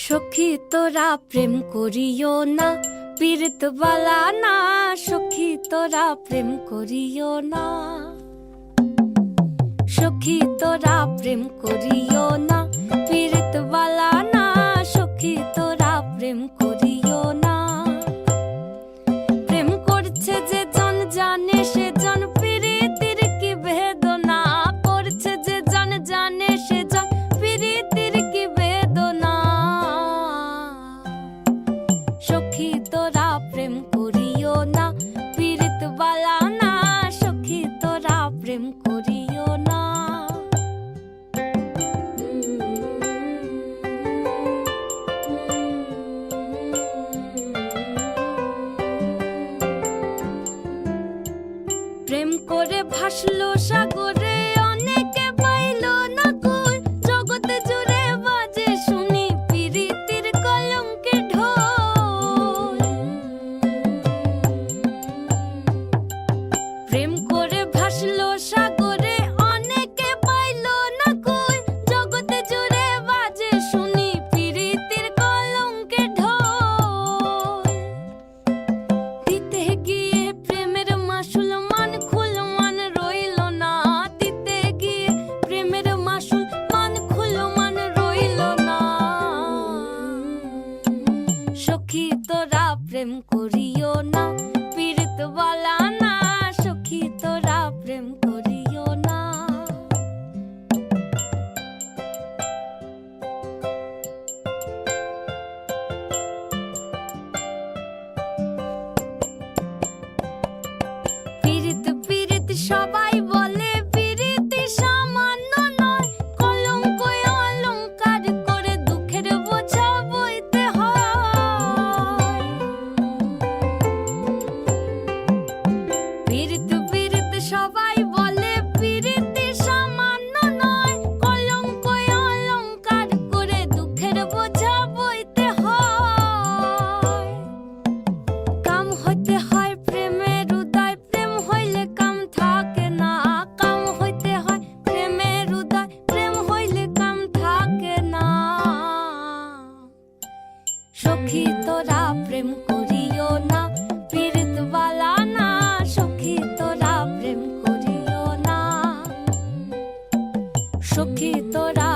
সখী তোরা প্রেম করিও না, পীড়িত বালা না। সখী তোরা প্রেম করিও না, সখী তোরা প্রেম করিও না, পীড়িত বালা না। সখী তোরা প্রেম করিও না। প্রেম করছে যে জন জানে সে জন, পীড়িতের কি বেদনা করছে যে জন জানে সে জন, পীড়িতের কি বেদনা। সখী তোরা প্রেম করিও না, পীড়িত বালা না। সখী তোরা প্রেম করিও না। প্রেম করে ভাসলো সাগরে, অনেকে পাইল না কই। জগতে জুড়ে বাজে শুনি পীড়িতের কলঙ্কের ঢোল। প্রেম করে ভাসলো সাগরে, অনেকে পাইল না কই। জগতে জুড়ে বাজে শুনি পীড়িতের কলঙ্কের ঢোল। দিতে গিয়ে প্রেমের মাসুল মান খুল মান রইল না। দিতে গিয়ে প্রেমের মাসুল মান খুল মান রইল না। সখী তোরা প্রেম করিও না, পীড়িত বালা না। সখী তোরা প্রেম করিও না। পীড়িত পীড়িত সবাই বলে, পীড়িত সামান্য নয়। কলঙ্ক অলংকার করে দুঃখের বোঝা বইতে হয়। পীড়িত পীড়িত সবাই বলে, পীড়িত সামান্য নয়। কলঙ্ক অলংকার করে দুঃখের বোঝা বইতে হয়। কাম হইতে হয় প্রেমের উদয়, প্রেম হইলে কাম থাকে না। কাম হইতে হয় প্রেমের উদয়, প্রেম হইলে কাম থাকে না। সখী তোরা প্রেম করিও না, পীড়িত বালা না। সখী তোরা প্রেম করিও না, সখী তোরা